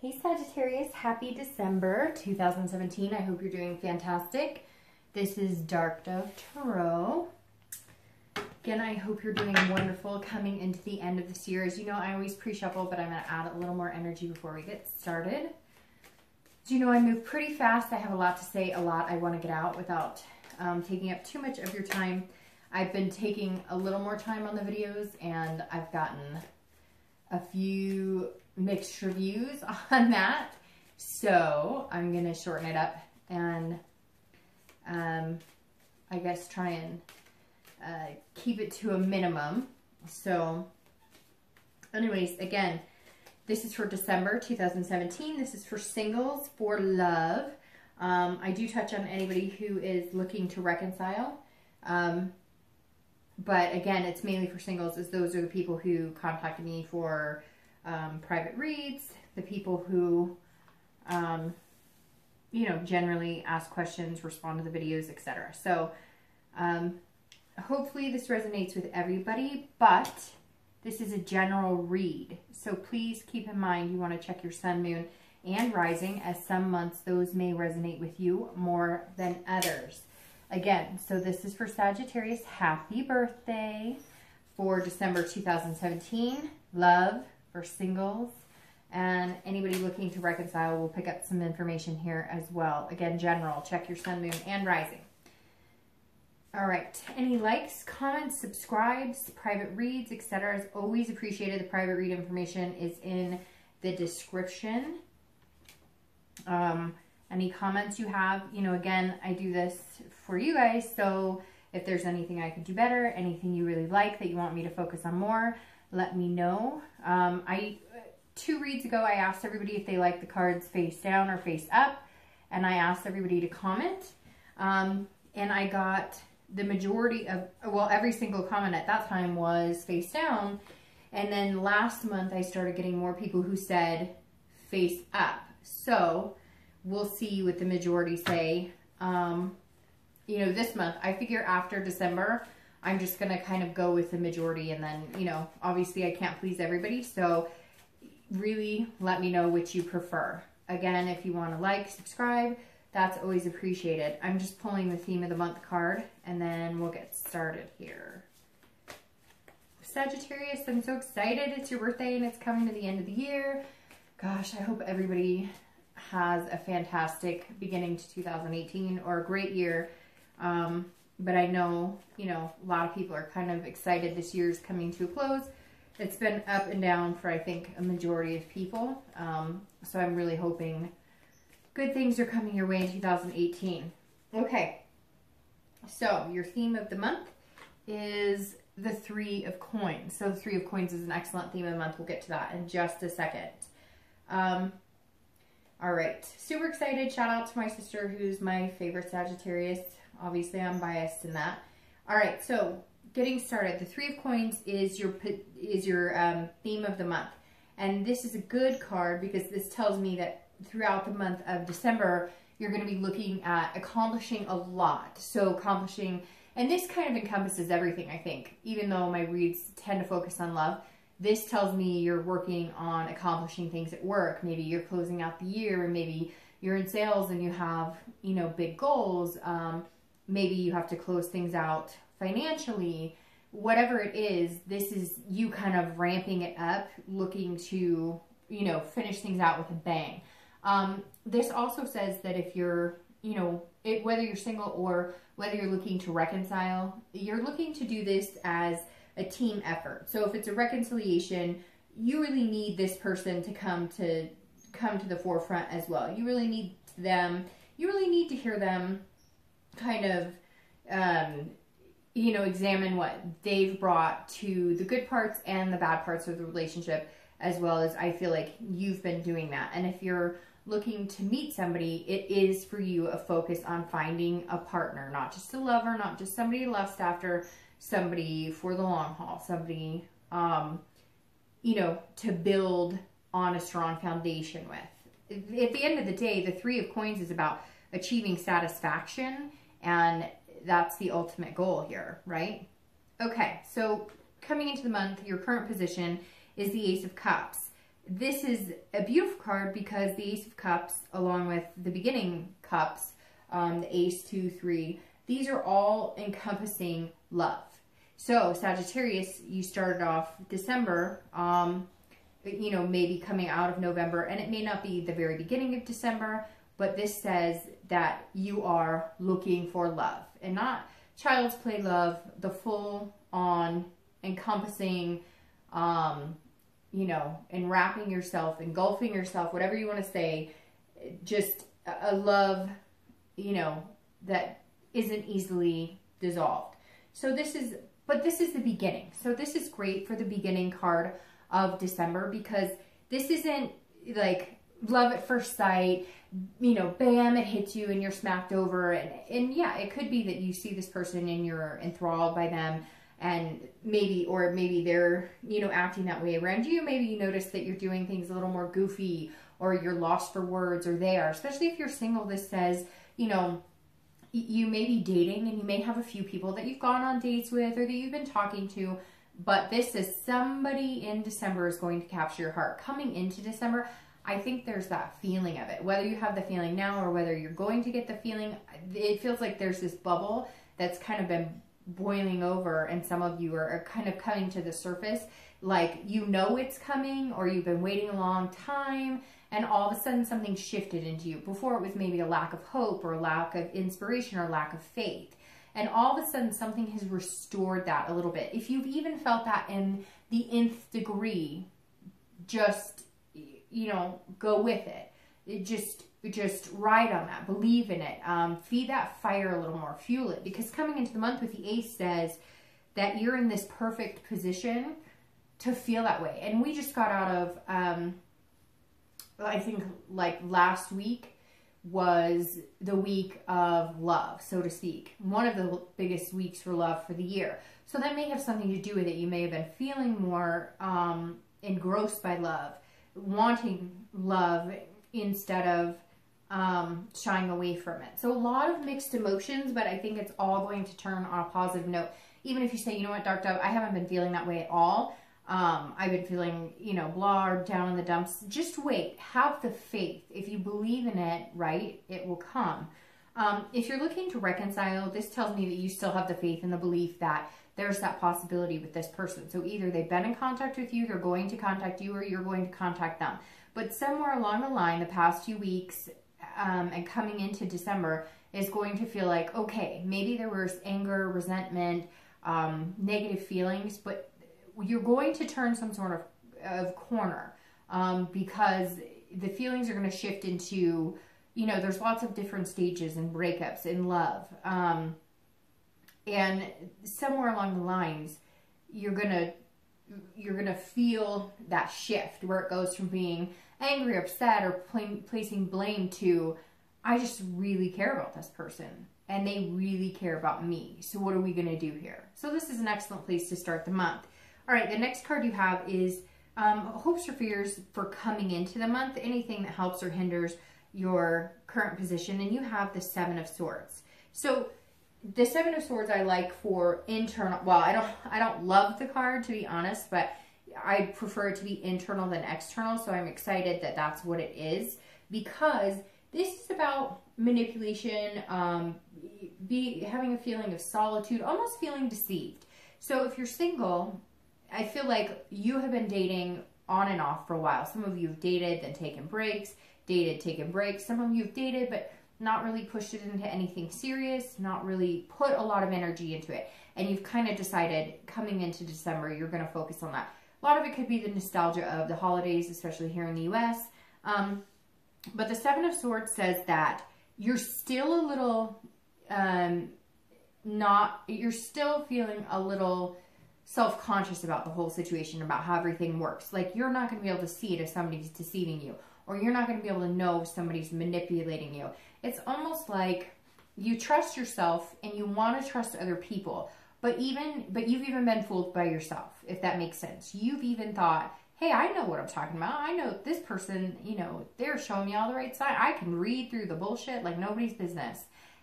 Hey Sagittarius, happy December 2017. I hope you're doing fantastic. This is Dark Dove Tarot. Again, I hope you're doing wonderful coming into the end of this year. As you know, I always pre-shuffle, but I'm going to add a little more energy before we get started. As you know, I move pretty fast. I have a lot to say, a lot I want to get out without taking up too much of your time. I've been taking a little more time on the videos, and I've gotten a few mixed reviews on that, so I'm gonna shorten it up and I guess try and keep it to a minimum. So anyways, again, this is for December 2017. This is for singles, for love. I do touch on anybody who is looking to reconcile, but again, it's mainly for singles, as those are the people who contacted me for private reads, the people who, you know, generally ask questions, respond to the videos, etc. So, hopefully this resonates with everybody, but this is a general read. So please keep in mind you want to check your sun, moon, and rising, as some months those may resonate with you more than others. Again, so this is for Sagittarius. Happy birthday for December 2017. Love for singles, and anybody looking to reconcile will pick up some information here as well. Again, general, check your sun, moon, and rising. All right, any likes, comments, subscribes, private reads, etc. is always appreciated. The private read information is in the description. Any comments you have, you know, again, I do this for you guys, so if there's anything I could do better, anything you really like that you want me to focus on more, let me know. 2 reads ago, I asked everybody if they like the cards face down or face up, and I asked everybody to comment, and I got the majority of, well, every single comment at that time was face down, and then last month I started getting more people who said face up. So we'll see what the majority say. You know, this month, I figure after December, I'm just going to kind of go with the majority, and then, you know, obviously I can't please everybody, so really let me know which you prefer. Again, if you want to like, subscribe, that's always appreciated. I'm just pulling the theme of the month card, and then we'll get started here. Sagittarius, I'm so excited. It's your birthday, and it's coming to the end of the year. Gosh, I hope everybody has a fantastic beginning to 2018, or a great year. But I know, you know, a lot of people are kind of excited this year's coming to a close. It's been up and down for, I think, a majority of people. So I'm really hoping good things are coming your way in 2018. Okay, so your theme of the month is the 3 of Coins. So the 3 of Coins is an excellent theme of the month. We'll get to that in just a second. All right, super excited. Shout out to my sister, who's my favorite Sagittarius. Obviously, I'm biased in that. All right, so getting started. The 3 of Coins is your theme of the month. And this is a good card because this tells me that throughout the month of December, you're going to be looking at accomplishing a lot. So accomplishing, and this kind of encompasses everything, I think, even though my reads tend to focus on love. This tells me you're working on accomplishing things at work. Maybe you're closing out the year, and maybe you're in sales and you have, you know, big goals. Maybe you have to close things out financially. Whatever it is, this is you kind of ramping it up, looking to, you know, finish things out with a bang. This also says that if you're, you know, whether you're single or whether you're looking to reconcile, you're looking to do this as a team effort. So if it's a reconciliation, you really need this person to come to the forefront as well. You really need them. You really need to hear them kind of, you know, examine what they've brought to the good parts and the bad parts of the relationship, as well as I feel like you've been doing that. And if you're looking to meet somebody, it is for you a focus on finding a partner, not just a lover, not just somebody to lust after, somebody for the long haul, somebody, you know, to build on a strong foundation with. At the end of the day, the 3 of Coins is about achieving satisfaction, and that's the ultimate goal here, right? Okay, so coming into the month, your current position is the Ace of Cups. this is a beautiful card because the Ace of Cups, along with the beginning cups, the Ace, 2, 3, these are all encompassing love. So Sagittarius, you started off December, you know, maybe coming out of November, and it may not be the very beginning of December, but this says that you are looking for love, and not child's play love, the full on encompassing, you know, enwrapping yourself, engulfing yourself, whatever you want to say, just a love, you know, that isn't easily dissolved. So this is, but this is the beginning. So this is great for the beginning card of December, because this isn't like love at first sight, you know, bam, it hits you and you're smacked over. And yeah, it could be that you see this person and you're enthralled by them, and maybe, or maybe they're, you know, acting that way around you. Maybe you notice that you're doing things a little more goofy, or you're lost for words, or they are. Especially if you're single, this says, you know, you may be dating and you may have a few people that you've gone on dates with or that you've been talking to, but this is somebody in December is going to capture your heart. Coming into December, I think there's that feeling of it. Whether you have the feeling now or whether you're going to get the feeling, it feels like there's this bubble that's kind of been boiling over, and some of you are kind of coming to the surface, like you know it's coming, or you've been waiting a long time, and all of a sudden something shifted into you. Before it was maybe a lack of hope, or a lack of inspiration, or lack of faith. And all of a sudden something has restored that a little bit. If you've even felt that in the nth degree, just, you know, go with it. Just ride on that. Believe in it. Feed that fire a little more. Fuel it. Because coming into the month with the Ace says that you're in this perfect position to feel that way. And we just got out of, I think like last week was the week of love, so to speak. One of the biggest weeks for love for the year. So that may have something to do with it. You may have been feeling more engrossed by love, wanting love instead of shying away from it. So a lot of mixed emotions, but I think it's all going to turn on a positive note. Even if you say, you know what, Dark Dove, I haven't been feeling that way at all. I've been feeling, you know, blah, or down in the dumps. Just wait. Have the faith. If you believe in it, right, it will come. If you're looking to reconcile, this tells me that you still have the faith and the belief that there's that possibility with this person. So either they've been in contact with you, they're going to contact you, or you're going to contact them. But somewhere along the line, the past few weeks, and coming into December, is going to feel like, okay, maybe there was anger, resentment, negative feelings, but you're going to turn some sort of corner, because the feelings are going to shift into, you know, there's lots of different stages and breakups in love. And somewhere along the lines, you're going to feel that shift where it goes from being angry, upset, or placing blame to, I just really care about this person and they really care about me. So what are we going to do here? So this is an excellent place to start the month. All right, the next card you have is hopes or fears for coming into the month, anything that helps or hinders your current position. And you have the Seven of Swords. So the Seven of Swords I like for internal, well, I don't love the card, to be honest, but I prefer it to be internal than external. So I'm excited that that's what it is, because this is about manipulation, having a feeling of solitude, almost feeling deceived. So if you're single, I feel like you have been dating on and off for a while. Some of you have dated, then taken breaks, dated, taken breaks. Some of you have dated, but not really pushed it into anything serious, not really put a lot of energy into it. And you've kind of decided coming into December, you're going to focus on that. A lot of it could be the nostalgia of the holidays, especially here in the US. But the Seven of Swords says that you're still a little, you're still feeling a little self-conscious about the whole situation, about how everything works. Like, you're not going to be able to see it if somebody's deceiving you, or you're not going to be able to know if somebody's manipulating you. It's almost like you trust yourself and you want to trust other people, but you've even been fooled by yourself, if that makes sense. You've even thought, hey, I know what I'm talking about. I know this person, you know, they're showing me all the right side. I can read through the bullshit like nobody's business.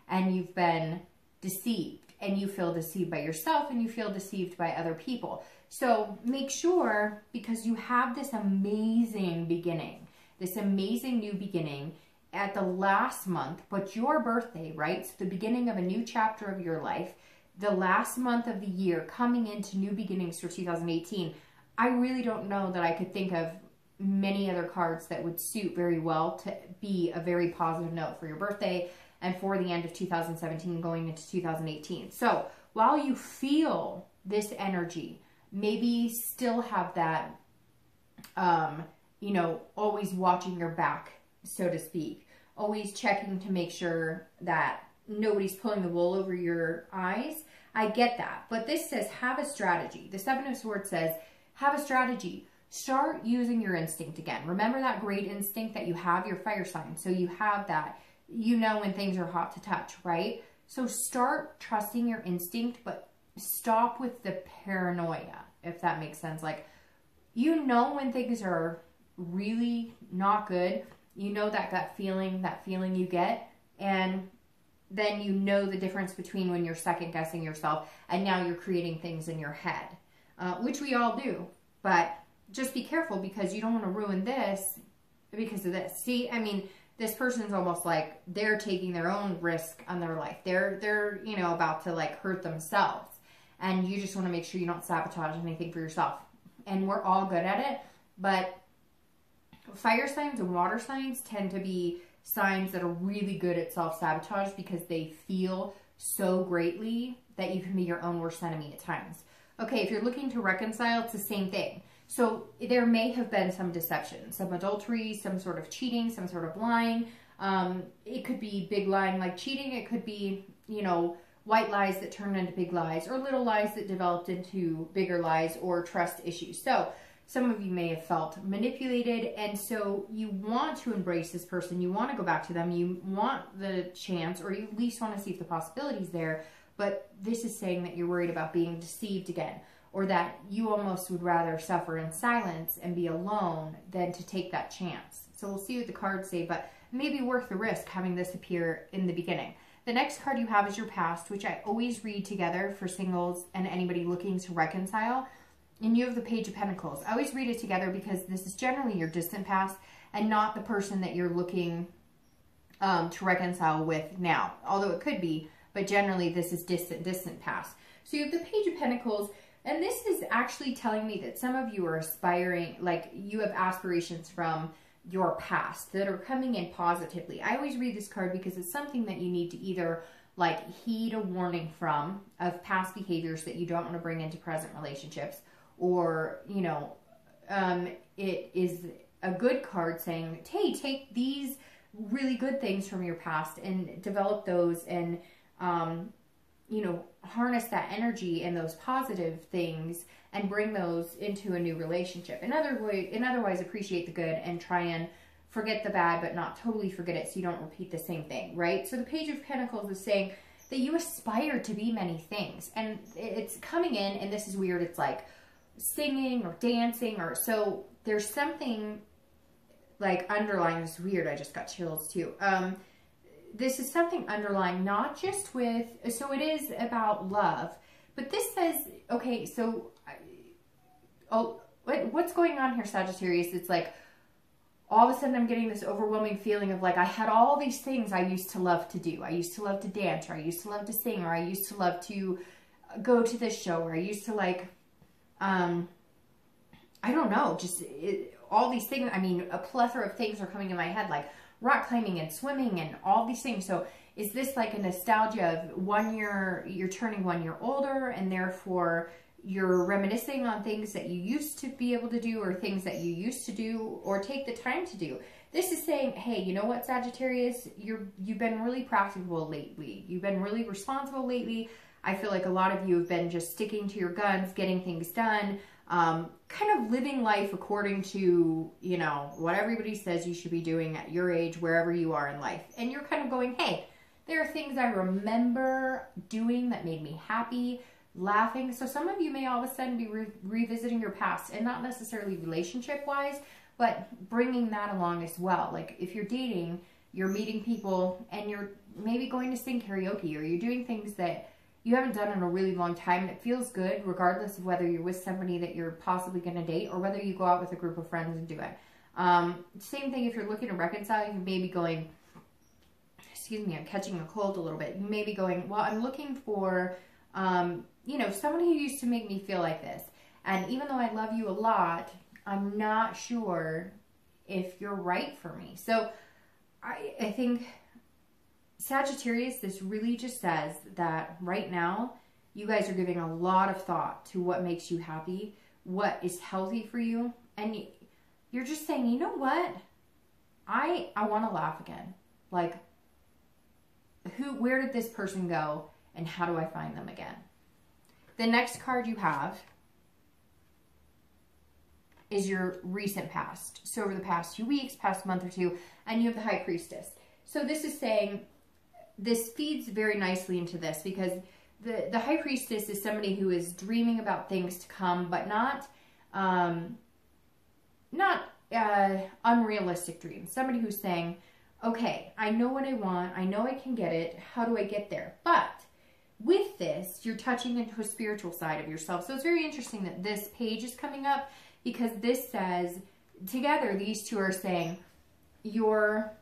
And you've been deceived, and you feel deceived by yourself, and you feel deceived by other people. So make sure, because you have this amazing beginning, this amazing new beginning at the last month, but your birthday, right? So the beginning of a new chapter of your life, the last month of the year, coming into new beginnings for 2018. I really don't know that I could think of many other cards that would suit very well to be a very positive note for your birthday and for the end of 2017 going into 2018. So while you feel this energy, maybe still have that, you know, always watching your back, so to speak, always checking to make sure that nobody's pulling the wool over your eyes. I get that. But this says have a strategy. The Seven of Swords says have a strategy. Start using your instinct again. Remember that great instinct that you have, your fire sign. So you have that, you know when things are hot to touch, right? So start trusting your instinct, but stop with the paranoia, if that makes sense. Like, you know when things are really not good, you know that gut feeling, that feeling you get, and then you know the difference between when you're second guessing yourself and now you're creating things in your head, which we all do. But just be careful, because you don't want to ruin this because of this. See, I mean, this person's almost like they're taking their own risk on their life. They're you know, about to like hurt themselves. And you just want to make sure you don't sabotage anything for yourself. And we're all good at it. But fire signs and water signs tend to be signs that are really good at self-sabotage, because they feel so greatly that you can be your own worst enemy at times. Okay, if you're looking to reconcile, it's the same thing. So there may have been some deception, some adultery, some sort of cheating, some sort of lying. It could be big lying like cheating. It could be, you know, white lies that turned into big lies, or little lies that developed into bigger lies, or trust issues. So some of you may have felt manipulated, and so you want to embrace this person. You want to go back to them. You want the chance, or you at least want to see if the possibility is there. But this is saying that you're worried about being deceived again, or that you almost would rather suffer in silence and be alone than to take that chance. So we'll see what the cards say, but maybe worth the risk having this appear in the beginning. The next card you have is your past, which I always read together for singles and anybody looking to reconcile. And you have the Page of Pentacles. I always read it together because this is generally your distant past and not the person that you're looking to reconcile with now. Although it could be, but generally this is distant past. So you have the Page of Pentacles, and this is actually telling me that some of you are aspiring, like you have aspirations from your past that are coming in positively. I always read this card because it's something that you need to either like heed a warning from, of past behaviors that you don't want to bring into present relationships, or, you know, it is a good card saying, hey, take these really good things from your past and develop those, and, you know, harness that energy and those positive things and bring those into a new relationship. In otherwise appreciate the good and try and forget the bad, but not totally forget it so you don't repeat the same thing, right? So the Page of Pentacles is saying that you aspire to be many things, and it's coming in, and this is weird, it's like singing or dancing, or so there's something like underlying. It's weird, I just got chills too. This is something underlying, not just with, so it is about love, but this says, okay, so, what's going on here, Sagittarius? It's like, all of a sudden I'm getting this overwhelming feeling of like, I had all these things I used to love to do. I used to love to dance, or I used to love to sing, or I used to love to go to this show, or I used to like, I don't know, just all these things. I mean, a plethora of things are coming in my head, like rock climbing and swimming and all these things. So is this like a nostalgia of 1 year, you're turning 1 year older, and therefore you're reminiscing on things that you used to be able to do, or things that you used to do or take the time to do. This is saying, hey, you know what, Sagittarius, you've been really practical lately. You've been really responsible lately. I feel like a lot of you have been just sticking to your guns, getting things done, kind of living life according to, you know, what everybody says you should be doing at your age, wherever you are in life. And you're kind of going, hey, there are things I remember doing that made me happy, laughing. So some of you may all of a sudden be revisiting your past, and not necessarily relationship-wise, but bringing that along as well. Like if you're dating, you're meeting people, and you're maybe going to sing karaoke, or you're doing things that you haven't done in a really long time. And it feels good regardless of whether you're with somebody that you're possibly going to date or whether you go out with a group of friends and do it. Same thing if you're looking to reconcile, you may be going, excuse me, I'm catching a cold a little bit. You may be going, well, I'm looking for, you know, someone who used to make me feel like this. And even though I love you a lot, I'm not sure if you're right for me. So I think Sagittarius, this really just says that right now, you guys are giving a lot of thought to what makes you happy, what is healthy for you. And you're just saying, you know what? I want to laugh again. Like, where did this person go and how do I find them again? The next card you have is your recent past. So over the past few weeks, past month or two, and you have the High Priestess. So this is saying, this feeds very nicely into this because the High Priestess is somebody who is dreaming about things to come, but not unrealistic dreams. Somebody who's saying, okay, I know what I want. I know I can get it. How do I get there? But with this, you're touching into a spiritual side of yourself. So it's very interesting that this page is coming up because this says, together, these two are saying, you're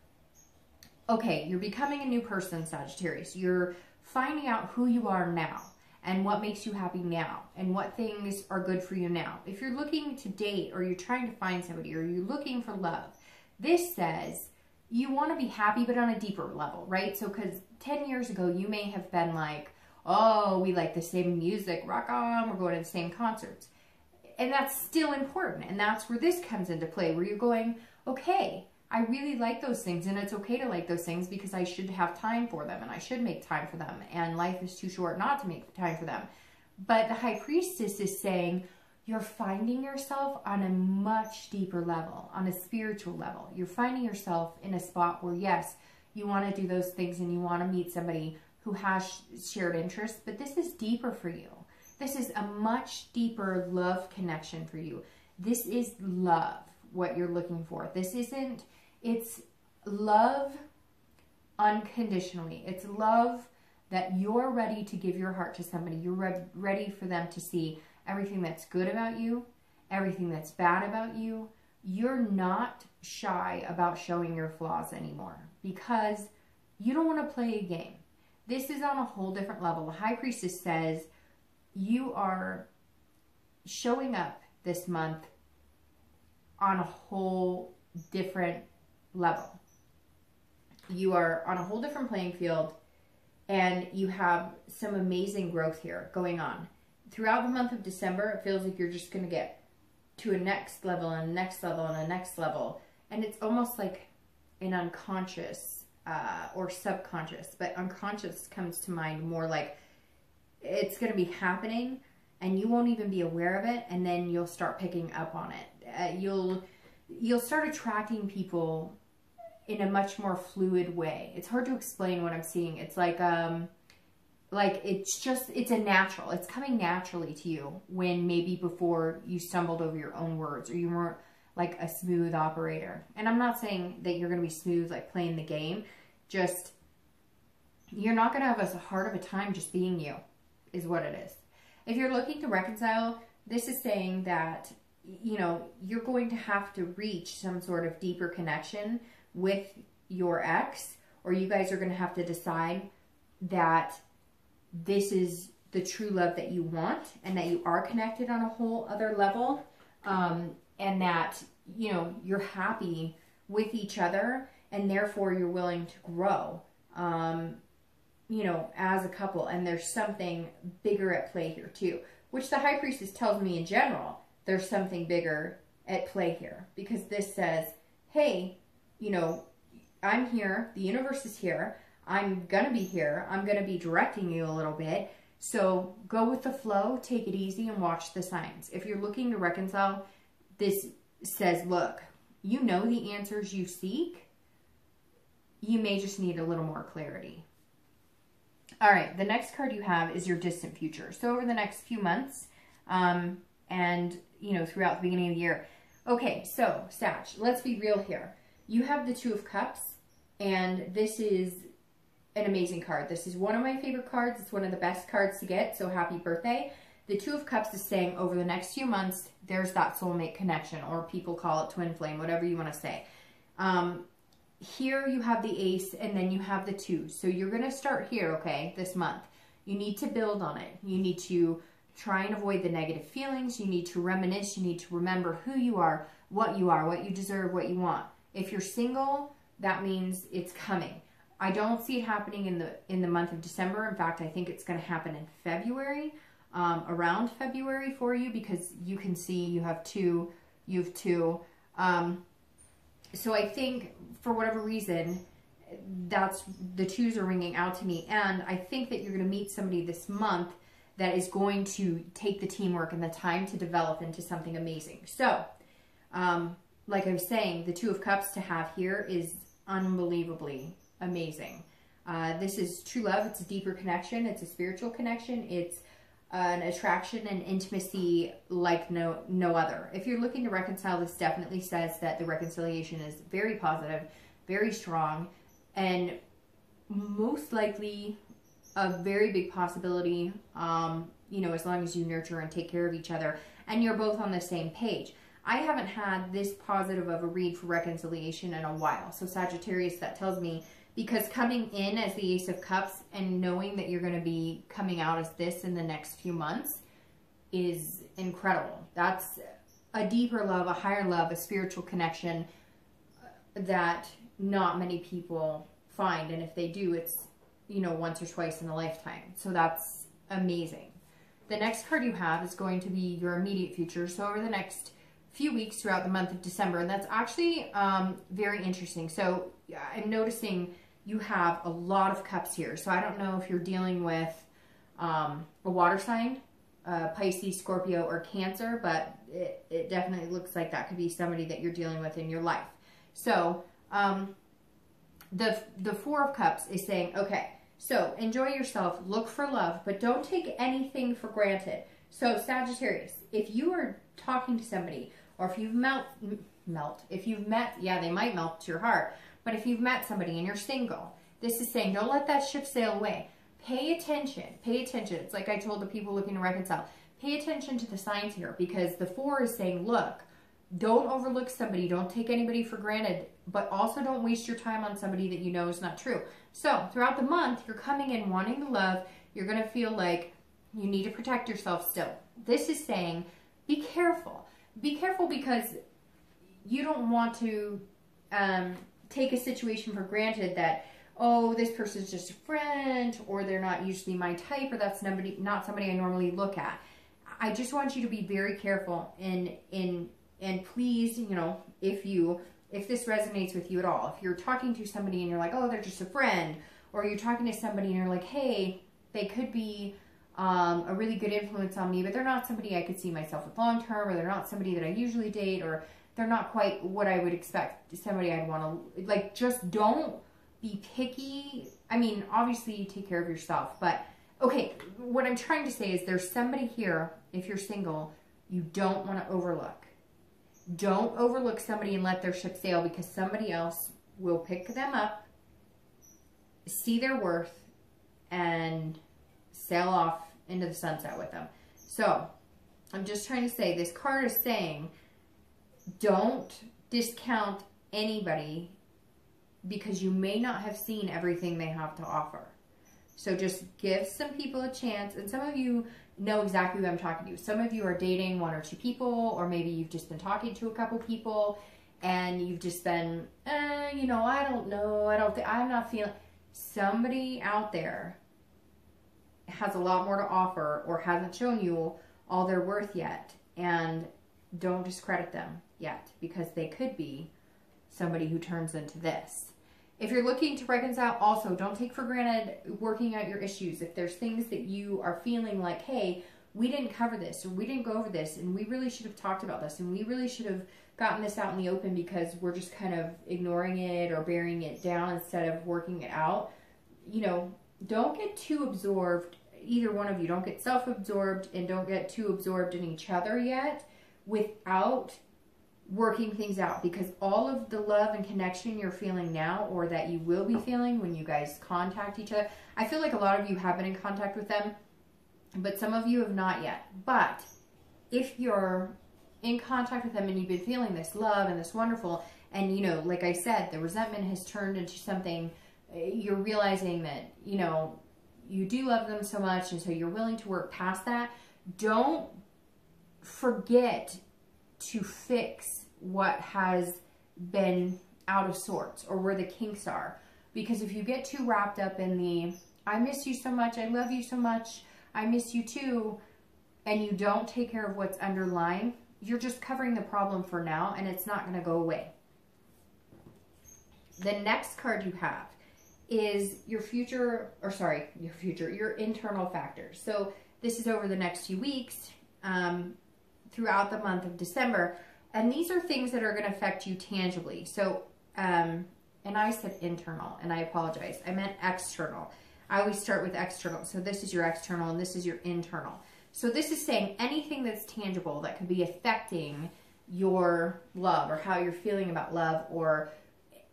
becoming a new person, Sagittarius. You're finding out who you are now and what makes you happy now and what things are good for you now. If you're looking to date or you're trying to find somebody or you're looking for love, this says you want to be happy but on a deeper level, right? So because 10 years ago, you may have been like, oh, we like the same music, rock on, we're going to the same concerts. And that's still important. And that's where this comes into play, where you're going, okay, I really like those things and it's okay to like those things because I should have time for them and I should make time for them and life is too short not to make time for them. But the High Priestess is saying you're finding yourself on a much deeper level, on a spiritual level. You're finding yourself in a spot where, yes, you want to do those things and you want to meet somebody who has shared interests, but this is deeper for you. This is a much deeper love connection for you. This is love, what you're looking for. This isn't, it's love unconditionally. It's love that you're ready to give your heart to somebody. You're ready for them to see everything that's good about you, everything that's bad about you. You're not shy about showing your flaws anymore because you don't want to play a game. This is on a whole different level. The High Priestess says you are showing up this month on a whole different level. You are on a whole different playing field and you have some amazing growth here going on. Throughout the month of December, it feels like you're just going to get to a next level and a next level and a next level. And it's almost like an unconscious or subconscious, but unconscious comes to mind more like it's going to be happening and you won't even be aware of it. And then you'll start picking up on it. You'll start attracting people in a much more fluid way. It's hard to explain what I'm seeing. It's like it's a natural, it's coming naturally to you when maybe before you stumbled over your own words or you weren't like a smooth operator. And I'm not saying that you're going to be smooth, like playing the game, just, you're not going to have as hard of a time just being you is what it is. If you're looking to reconcile, this is saying that, you know, you're going to have to reach some sort of deeper connection with your ex, or you guys are going to have to decide that this is the true love that you want and that you are connected on a whole other level, and that, you know, you're happy with each other and therefore you're willing to grow, you know, as a couple. And there's something bigger at play here too, which the High Priestess tells me in general, there's something bigger at play here, because this says, hey, you know, I'm here, the universe is here, I'm going to be here, I'm going to be directing you a little bit, so go with the flow, take it easy, and watch the signs. If you're looking to reconcile, this says, look, you know the answers you seek, you may just need a little more clarity. All right, the next card you have is your distant future. So over the next few months, and, you know, throughout the beginning of the year. Okay, so, Sag, let's be real here. You have the Two of Cups, and this is an amazing card. This is one of my favorite cards. It's one of the best cards to get, so happy birthday. The Two of Cups is saying over the next few months, there's that soulmate connection, or people call it twin flame, whatever you want to say. Here you have the Ace, and then you have the Two. So you're going to start here, okay, this month. You need to build on it. You need to try and avoid the negative feelings. You need to reminisce. You need to remember who you are, what you deserve, what you want. If you're single, that means it's coming. I don't see it happening in the month of December. In fact, I think it's going to happen in February, around February for you, because you can see you have two. So I think for whatever reason, that's the twos are ringing out to me. And I think that you're going to meet somebody this month that is going to take the teamwork and the time to develop into something amazing. So, like I was saying, the Two of Cups to have here is unbelievably amazing. This is true love. It's a deeper connection. It's a spiritual connection. It's an attraction and intimacy like no other. If you're looking to reconcile, this definitely says that the reconciliation is very positive, very strong, and most likely a very big possibility, you know, as long as you nurture and take care of each other and you're both on the same page. I haven't had this positive of a read for reconciliation in a while. So Sagittarius, that tells me, because coming in as the Ace of Cups and knowing that you're going to be coming out as this in the next few months is incredible. That's a deeper love, a higher love, a spiritual connection that not many people find. And if they do, it's, you know, once or twice in a lifetime. So that's amazing. The next card you have is going to be your immediate future. So over the next few weeks throughout the month of December. And that's actually very interesting. So I'm noticing you have a lot of cups here. So I don't know if you're dealing with a water sign, Pisces, Scorpio, or Cancer, but it definitely looks like that could be somebody that you're dealing with in your life. So the Four of Cups is saying, okay, so enjoy yourself, look for love, but don't take anything for granted. So Sagittarius, if you are talking to somebody, or if you've yeah, they might melt to your heart, but if you've met somebody and you're single, this is saying, don't let that ship sail away. Pay attention. Pay attention. It's like I told the people looking to reconcile. Pay attention to the signs here, because the Four is saying, look, don't overlook somebody. Don't take anybody for granted, but also don't waste your time on somebody that you know is not true. So throughout the month, you're coming in wanting the love. You're going to feel like you need to protect yourself still. This is saying, be careful. Be careful, because you don't want to take a situation for granted that, oh, this person's just a friend, or they're not usually my type, or that's not somebody I normally look at. I just want you to be very careful and please, you know, if this resonates with you at all, if you're talking to somebody and you're like, oh, they're just a friend, or you're talking to somebody and you're like, hey, they could be a really good influence on me, but they're not somebody I could see myself with long term, or they're not somebody that I usually date, or they're not quite what I would expect somebody I'd want to, like, just don't be picky. I mean, obviously take care of yourself, but okay, what I'm trying to say is there's somebody here, if you're single, you don't want to overlook. Don't overlook somebody and let their ship sail, because somebody else will pick them up, see their worth, and sail off into the sunset with them. So I'm just trying to say, this card is saying, don't discount anybody, because you may not have seen everything they have to offer. So just give some people a chance. And some of you know exactly who I'm talking to. Some of you are dating one or two people, or maybe you've just been talking to a couple people and you've just been, you know, I don't know. I'm not feeling. Somebody out there has a lot more to offer, or hasn't shown you all their worth yet. And don't discredit them yet, because they could be somebody who turns into this. If you're looking to reconcile, also don't take for granted working out your issues. If there's things that you are feeling like, hey, we didn't cover this, or we didn't go over this, and we really should have talked about this, and we really should have gotten this out in the open, because we're just kind of ignoring it or burying it down instead of working it out. You know, don't get too absorbed. Either one of you, don't get self-absorbed, and don't get too absorbed in each other yet without working things out, because all of the love and connection you're feeling now, or that you will be feeling when you guys contact each other, I feel like a lot of you have been in contact with them, but some of you have not yet. But if you're in contact with them and you've been feeling this love and this wonderful, and you know, like I said, the resentment has turned into something, you're realizing that, you know, you do love them so much, and so you're willing to work past that. Don't forget to fix what has been out of sorts, or where the kinks are. Because if you get too wrapped up in the, I miss you so much, I love you so much, I miss you too, and you don't take care of what's underlying, you're just covering the problem for now, and it's not going to go away. The next card you have is your your internal factors. So this is over the next few weeks, throughout the month of December. And these are things that are going to affect you tangibly. So, and I said internal, and I apologize. I meant external. I always start with external. So this is your external, and this is your internal. So this is saying anything that's tangible that could be affecting your love, or how you're feeling about love, or,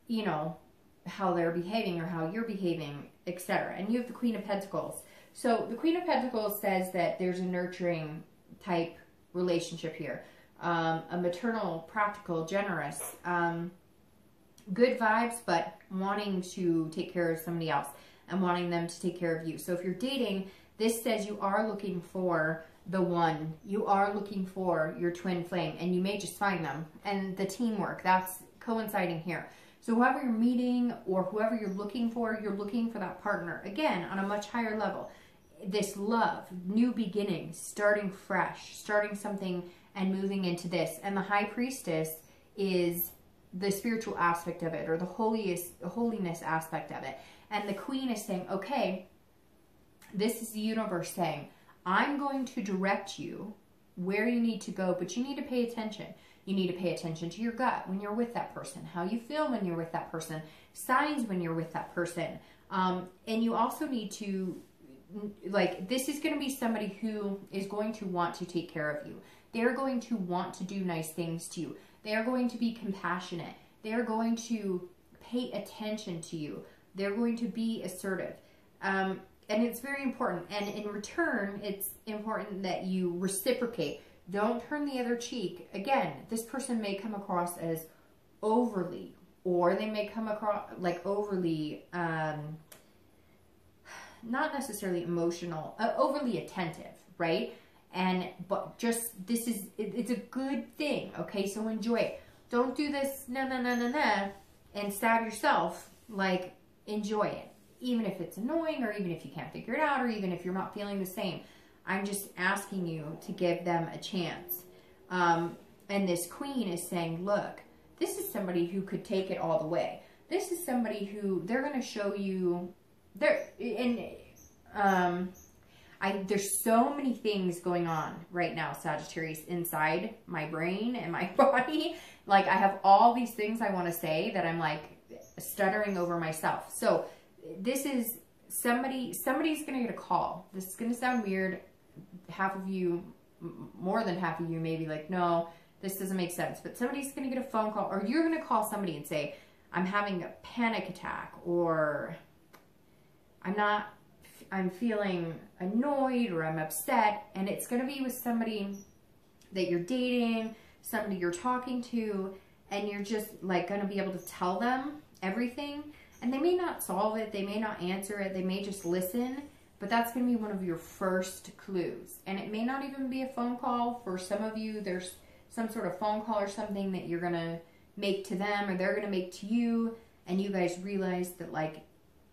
you know, how they're behaving or how you're behaving, etc. And you have the Queen of Pentacles. So the Queen of Pentacles says that there's a nurturing type relationship here. A maternal, practical, generous, good vibes, but wanting to take care of somebody else and wanting them to take care of you. So if you're dating, this says you are looking for the one. You are looking for your twin flame, and you may just find them. And the teamwork, that's coinciding here. So whoever you're meeting, or whoever you're looking for that partner, again, on a much higher level. This love, new beginnings, starting fresh, starting something and moving into this. And the High Priestess is the spiritual aspect of it, or the holiness aspect of it. And the Queen is saying, okay, this is the universe saying, I'm going to direct you where you need to go, but you need to pay attention. You need to pay attention to your gut when you're with that person, how you feel when you're with that person, signs when you're with that person. And you also need to, like, this is going to be somebody who is going to want to take care of you. They're going to want to do nice things to you. They're going to be compassionate. They're going to pay attention to you. They're going to be assertive. And it's very important. And in return, it's important that you reciprocate. Don't turn the other cheek. Again, this person may come across as overly, or they may come across like overly, not necessarily emotional, overly attentive, right? But just, it's a good thing, okay? So enjoy it. Don't do this, na, and stab yourself. Like, enjoy it. Even if it's annoying, or even if you can't figure it out, or even if you're not feeling the same. I'm just asking you to give them a chance. And this Queen is saying, look, this is somebody who could take it all the way. This is somebody who, they're going to show you, there's so many things going on right now, Sagittarius, inside my brain and my body. Like, I have all these things I want to say that I'm like stuttering over myself. So this is somebody's going to get a call. This is going to sound weird. Half of you, more than half of you may be like, no, this doesn't make sense. But somebody's going to get a phone call, or you're going to call somebody and say, I'm having a panic attack, or I'm feeling annoyed, or I'm upset. And it's going to be with somebody that you're dating, somebody you're talking to, and you're just like going to be able to tell them everything. And they may not solve it, they may not answer it, they may just listen, but that's going to be one of your first clues. And it may not even be a phone call. For some of you, there's some sort of phone call or something that you're going to make to them, or they're going to make to you, and you guys realize that, like,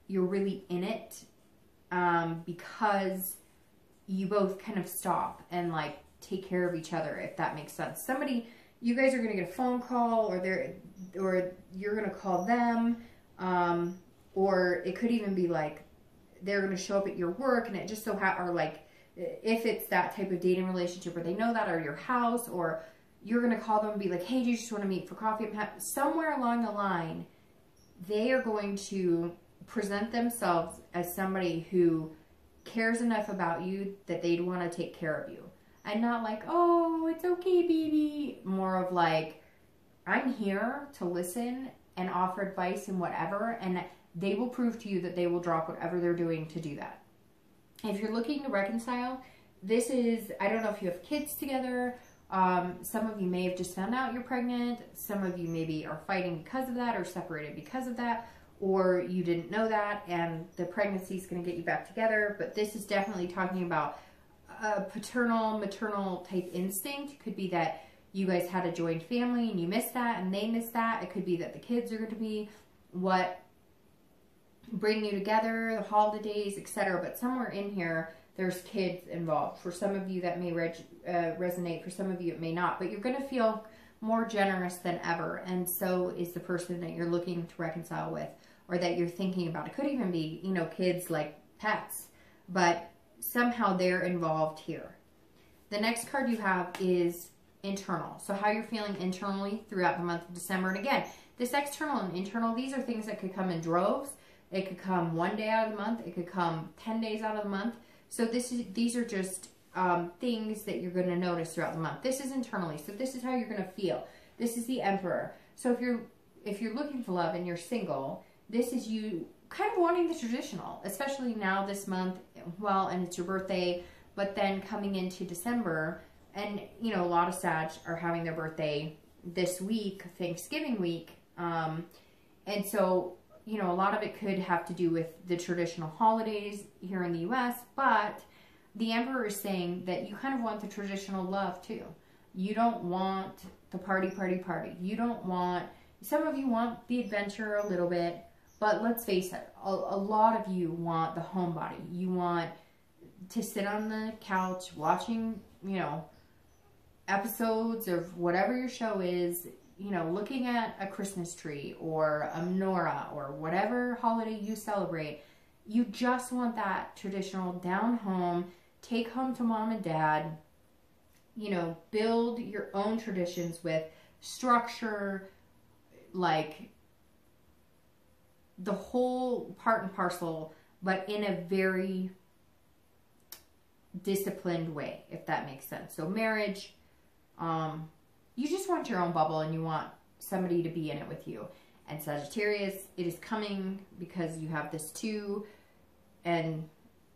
you're really in it, because you both kind of stop and, like, take care of each other, if that makes sense. You guys are going to get a phone call, or you're going to call them, or it could even be like they're going to show up at your work, and it just so or like, if it's that type of dating relationship where they know that, or your house, or you're going to call them and be like, hey, do you just want to meet for coffee? Somewhere along the line, they are going to present themselves as somebody who cares enough about you that they'd want to take care of you. And not like, oh, it's okay, baby. More of like, I'm here to listen and offer advice and whatever, and they will prove to you that they will drop whatever they're doing to do that. If you're looking to reconcile, this is, I don't know if you have kids together. Some of you may have just found out you're pregnant. Some of you maybe are fighting because of that or separated because of that, or you didn't know that and the pregnancy is going to get you back together. But this is definitely talking about a paternal, maternal type instinct. It could be that you guys had a joint family and you missed that and they missed that. It could be that the kids are going to be what bring you together, the holidays, etc. But somewhere in here, there's kids involved. For some of you that may resonate, for some of you it may not, but you're going to feel more generous than ever, and so is the person that you're looking to reconcile with or that you're thinking about. It could even be, you know, kids like pets, but somehow they're involved here. The next card you have is internal. So how you're feeling internally throughout the month of December. And again, this external and internal, these are things that could come in droves. It could come one day out of the month. It could come 10 days out of the month. So these are just things that you're going to notice throughout the month. This is internally. So this is how you're going to feel. This is the Emperor. So if you're looking for love and you're single, this is you kind of wanting the traditional, especially now this month. Well, and it's your birthday, but then coming into December, and you know, a lot of Sag are having their birthday this week, Thanksgiving week, and so, you know, a lot of it could have to do with the traditional holidays here in the U.S., but the Emperor is saying that you kind of want the traditional love too. You don't want the party. You don't want, some of you want the adventure a little bit, but let's face it, a lot of you want the homebody. You want to sit on the couch watching, you know, episodes of whatever your show is, you know, looking at a Christmas tree or a menorah or whatever holiday you celebrate. You just want that traditional down home, take home to mom and dad, you know, build your own traditions with structure, like the whole part and parcel, but in a very disciplined way, if that makes sense. So marriage, you just want your own bubble and you want somebody to be in it with you. And Sagittarius, it is coming because you have this too, and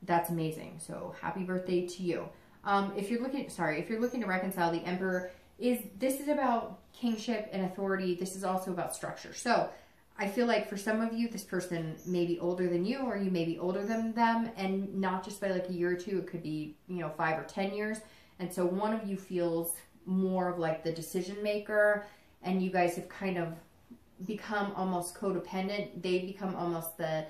that's amazing. So happy birthday to you. If you're looking to reconcile, the Emperor this is about kingship and authority. This is also about structure. So I feel like for some of you, this person may be older than you, or you may be older than them, and not just by like a year or two. It could be, you know, 5 or 10 years. And so one of you feels more of like the decision maker, and you guys have kind of become almost codependent. They become almost the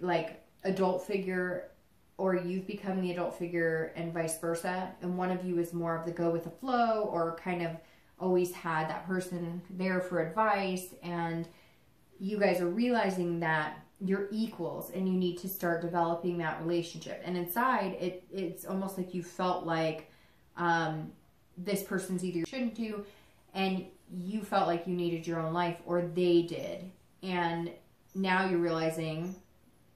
like adult figure, or you've become the adult figure, and vice versa. And one of you is more of the go with the flow, or kind of always had that person there for advice, and you guys are realizing that you're equals and you need to start developing that relationship. And inside, it's almost like you felt like this person's either shouldn't do, and you felt like you needed your own life, or they did. And now you're realizing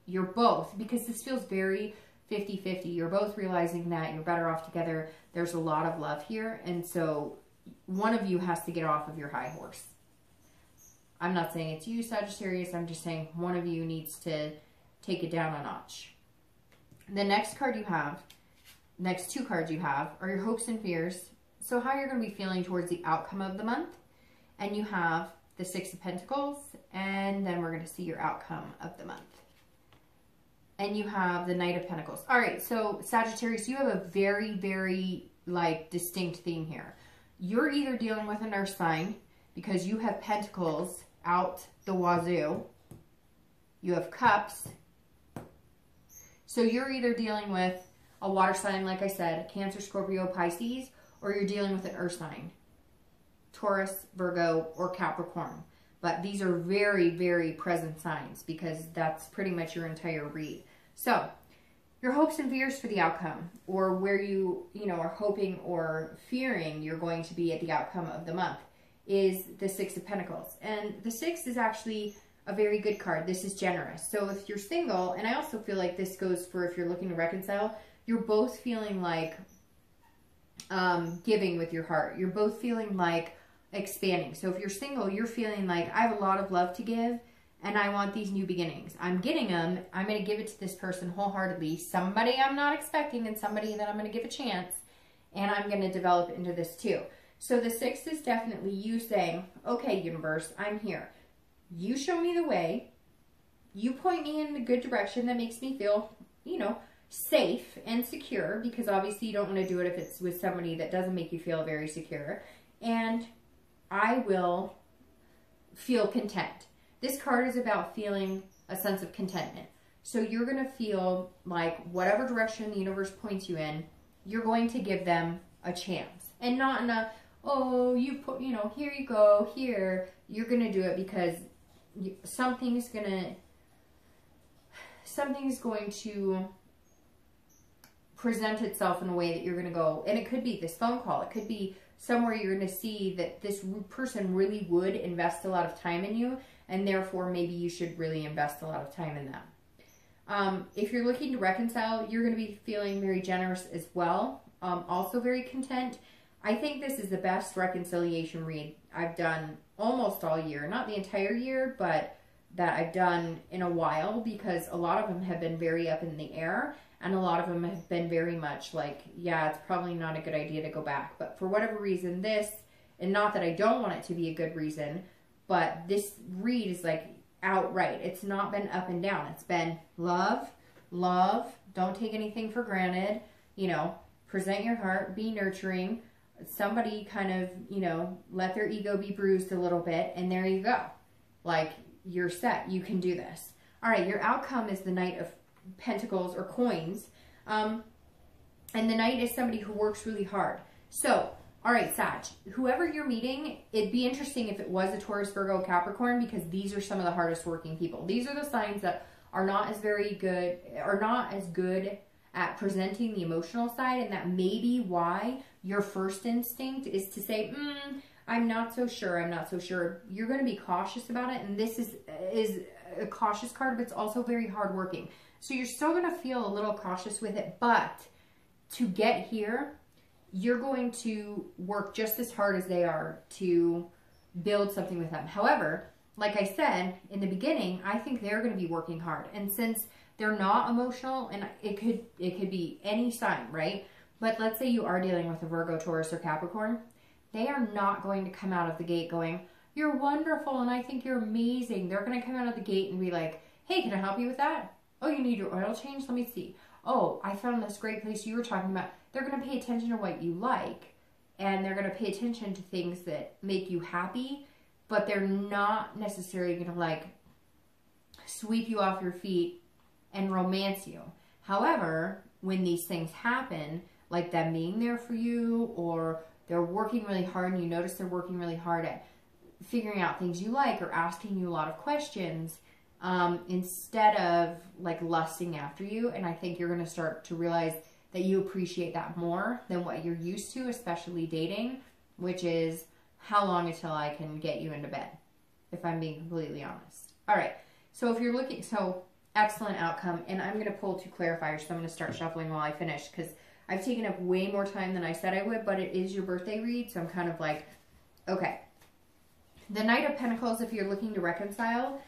you're both, because this feels very 50-50. You're both realizing that you're better off together. There's a lot of love here. And so one of you has to get off of your high horse. I'm not saying it's you, Sagittarius. I'm just saying one of you needs to take it down a notch. The next two cards you have are your hopes and fears. So how you're going to be feeling towards the outcome of the month. And you have the Six of Pentacles, and then we're going to see your outcome of the month. And you have the Knight of Pentacles. All right, so Sagittarius, you have a very, very like distinct theme here. You're either dealing with an earth sign because you have Pentacles out the wazoo. You have Cups. So you're either dealing with a water sign, like I said, Cancer, Scorpio, Pisces, or you're dealing with an earth sign, Taurus, Virgo, or Capricorn. But these are very, very present signs because that's pretty much your entire read. So your hopes and fears for the outcome, or where you are hoping or fearing you're going to be at the outcome of the month, is the Six of Pentacles. And the Six is actually a very good card. This is generous. So if you're single, and I also feel like this goes for if you're looking to reconcile, you're both feeling like giving with your heart. You're both feeling like expanding. So if you're single, you're feeling like, I have a lot of love to give and I want these new beginnings. I'm getting them. I'm going to give it to this person wholeheartedly. Somebody I'm not expecting and somebody that I'm going to give a chance. And I'm going to develop into this too. So the 6 is definitely you saying, okay, universe, I'm here. You show me the way. You point me in a good direction that makes me feel, you know, safe and secure, because obviously you don't want to do it if it's with somebody that doesn't make you feel very secure. And I will feel content. This card is about feeling a sense of contentment. So you're going to feel like whatever direction the universe points you in, you're going to give them a chance. And not in a, oh, you put, you know, here you go, here. You're going to do it because something's going to present itself in a way that you're going to go, and it could be this phone call. It could be somewhere you're going to see that this person really would invest a lot of time in you, and therefore maybe you should really invest a lot of time in them. If you're looking to reconcile, you're going to be feeling very generous as well. Also very content. I think this is the best reconciliation read I've done almost all year. Not the entire year, but that I've done in a while, because a lot of them have been very up in the air, and a lot of them have been very much like, yeah, it's probably not a good idea to go back. But for whatever reason, this, and not that I don't want it to be a good reason, but this read is like outright. It's not been up and down. It's been love, love, don't take anything for granted, you know, present your heart, be nurturing. Somebody kind of, you know, let their ego be bruised a little bit, and there you go. Like, you're set. You can do this. All right, your outcome is the Knight of Pentacles or coins. And the Knight is somebody who works really hard. So, all right, Sag, whoever you're meeting, it'd be interesting if it was a Taurus, Virgo, Capricorn, because these are some of the hardest working people. These are the signs that are not as good at presenting the emotional side, and that may be why your first instinct is to say, I'm not so sure, I'm not so sure. You're going to be cautious about it, and this is a cautious card, but it's also very hardworking. So you're still going to feel a little cautious with it, but to get here, you're going to work just as hard as they are to build something with them. However, like I said in the beginning, I think they're going to be working hard. And since they're not emotional, and it could be any sign, right? But let's say you are dealing with a Virgo, Taurus, or Capricorn. They are not going to come out of the gate going, you're wonderful and I think you're amazing. They're going to come out of the gate and be like, hey, can I help you with that? Oh, you need your oil change? Let me see. Oh, I found this great place you were talking about. They're going to pay attention to what you like, and they're going to pay attention to things that make you happy, but they're not necessarily going to like sweep you off your feet and romance you. However, when these things happen, like them being there for you, or they're working really hard and you notice they're working really hard at figuring out things you like or asking you a lot of questions, instead of like lusting after you. And I think you're going to start to realize that you appreciate that more than what you're used to, especially dating, which is how long until I can get you into bed, if I'm being completely honest. All right. So if you're looking, so excellent outcome. And I'm going to pull 2 clarifiers. So I'm going to start shuffling while I finish, because I've taken up way more time than I said I would, but it is your birthday read. So I'm kind of like, okay. The Knight of Pentacles, if you're looking to reconcile,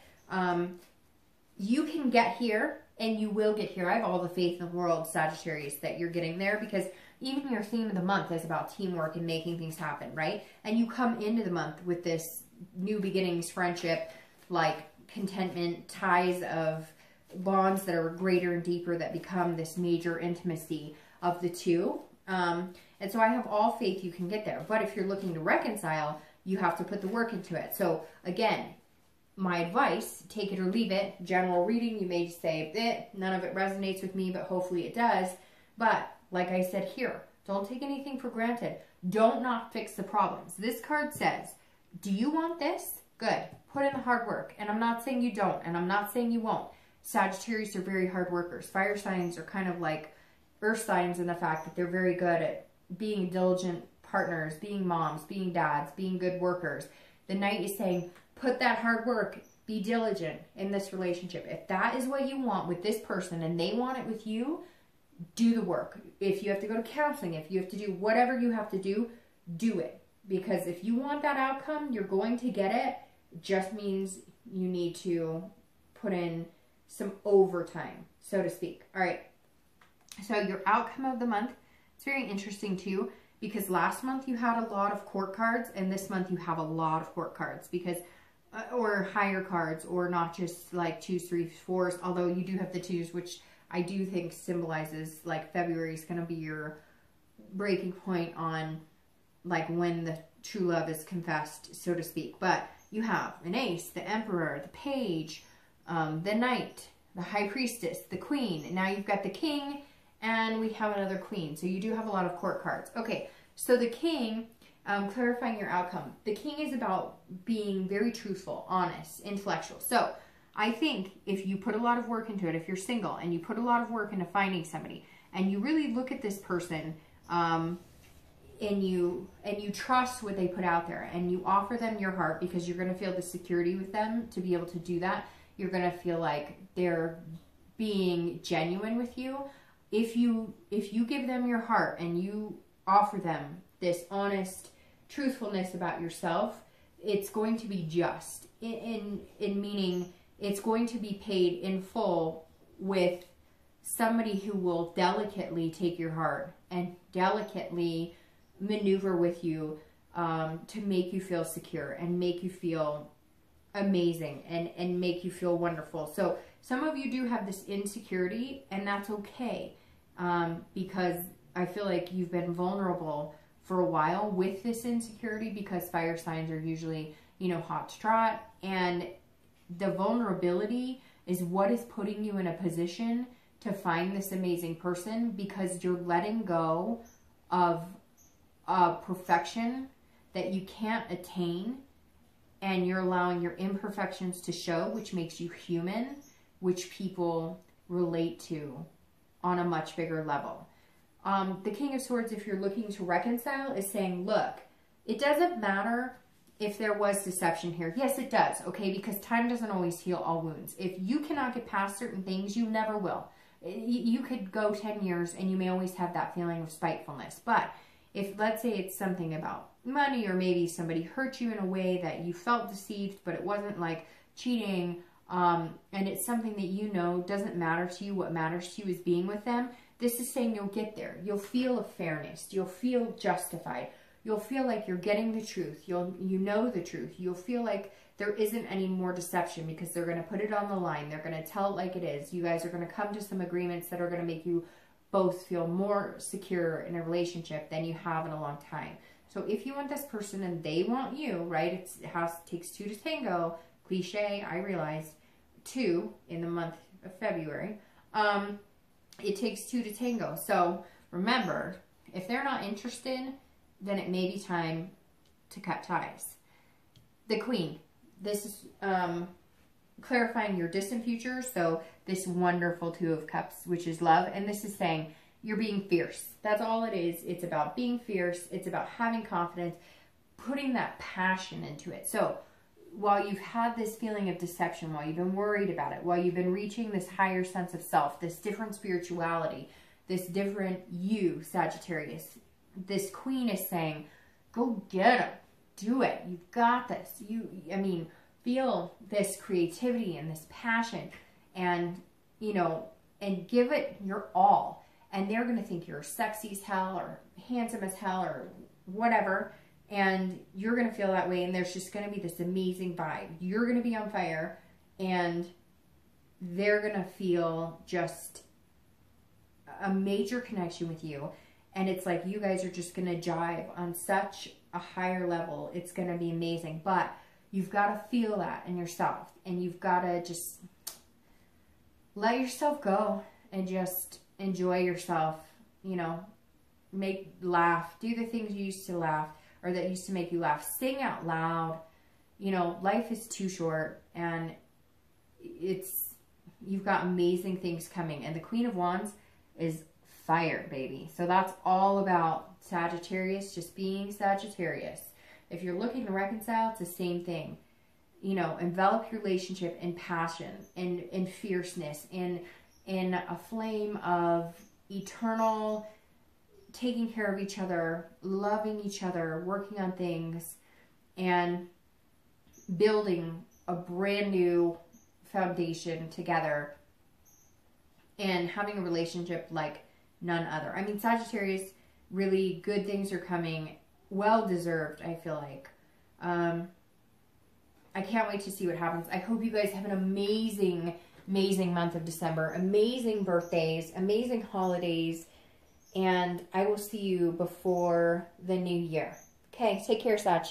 you can get here, and you will get here. I have all the faith in the world, Sagittarius, that you're getting there, because even your theme of the month is about teamwork and making things happen, right? And you come into the month with this new beginnings, friendship, like contentment, ties of bonds that are greater and deeper that become this major intimacy of the two. And so I have all faith you can get there. But if you're looking to reconcile, you have to put the work into it. So again, my advice, take it or leave it. General reading, you may say, none of it resonates with me, but hopefully it does. But like I said here, don't take anything for granted. Don't not fix the problems. This card says, do you want this? Good. Put in the hard work. And I'm not saying you don't, and I'm not saying you won't. Sagittarius are very hard workers. Fire signs are kind of like earth signs in the fact that they're very good at being diligent partners, being moms, being dads, being good workers. The Knight is saying, put that hard work, be diligent in this relationship. If that is what you want with this person and they want it with you, do the work. If you have to go to counseling, if you have to do whatever you have to do, do it. Because if you want that outcome, you're going to get it. It just means you need to put in some overtime, so to speak. All right. So your outcome of the month, it's very interesting too, because last month you had a lot of court cards, and this month you have a lot of court cards, because or higher cards, or not just like 2s, 3s, 4s, although you do have the 2s, which I do think symbolizes like February is going to be your breaking point on like when the true love is confessed, so to speak. But you have an ace, the emperor, the page, the knight, the high priestess, the queen, and now you've got the king, and we have another queen. So you do have a lot of court cards. Okay, so the king, clarifying your outcome. The king is about being very truthful, honest, intellectual. So I think if you put a lot of work into it, if you're single and you put a lot of work into finding somebody, and you really look at this person, and you trust what they put out there, and you offer them your heart, because you're going to feel the security with them to be able to do that. You're going to feel like they're being genuine with you. If you give them your heart and you offer them this honest truthfulness about yourself, it's going to be just in meaning it's going to be paid in full with somebody who will delicately take your heart and delicately maneuver with you to make you feel secure and make you feel amazing and make you feel wonderful. So some of you do have this insecurity, and that's okay, because I feel like you've been vulnerable for a while with this insecurity, because fire signs are usually, you know, hot to trot, and the vulnerability is what is putting you in a position to find this amazing person, because you're letting go of perfection that you can't attain, and you're allowing your imperfections to show, which makes you human, which people relate to on a much bigger level. The King of Swords, if you're looking to reconcile, is saying, look, it doesn't matter if there was deception here. Yes, it does, okay? Because time doesn't always heal all wounds. If you cannot get past certain things, you never will. You could go 10 years and you may always have that feeling of spitefulness. But if, let's say it's something about money, or maybe somebody hurt you in a way that you felt deceived, but it wasn't like cheating, and it's something that you know doesn't matter to you. What matters to you is being with them. This is saying you'll get there. You'll feel a fairness. You'll feel justified. You'll feel like you're getting the truth. You know the truth. You'll feel like there isn't any more deception, because they're going to put it on the line. They're going to tell it like it is. You guys are going to come to some agreements that are going to make you both feel more secure in a relationship than you have in a long time. So if you want this person and they want you, right? It takes two to tango. Cliche, I realize. 2 in the month of February. It takes 2 to tango. So remember, if they're not interested, then it may be time to cut ties. The Queen. This is clarifying your distant future. So this wonderful 2 of Cups, which is love. And this is saying you're being fierce. That's all it is. It's about being fierce. It's about having confidence, putting that passion into it. So while you've had this feeling of deception, while you've been worried about it, while you've been reaching this higher sense of self, this different spirituality, this different you, Sagittarius, this Queen is saying, go get him. Do it. You've got this. Feel this creativity and this passion, and, and give it your all. And they're going to think you're sexy as hell, or handsome as hell, or whatever. And you're going to feel that way. And there's just going to be this amazing vibe. You're going to be on fire, and they're going to feel just a major connection with you. And it's like you guys are just going to jive on such a higher level. It's going to be amazing. But you've got to feel that in yourself. And you've got to just let yourself go and just enjoy yourself. Laugh. Do the things you used to laugh, or that used to make you laugh. Sing out loud. Life is too short, and you've got amazing things coming. And the Queen of Wands is fire, baby. So that's all about Sagittarius, just being Sagittarius. If you're looking to reconcile, it's the same thing. Envelop your relationship in passion, in fierceness, in a flame of eternal taking care of each other, loving each other, working on things, and building a brand new foundation together and having a relationship like none other. I mean, Sagittarius, really good things are coming. Well deserved, I feel like. I can't wait to see what happens. I hope you guys have an amazing, amazing month of December. Amazing birthdays, amazing holidays. And I will see you before the new year. Okay, take care, Sag.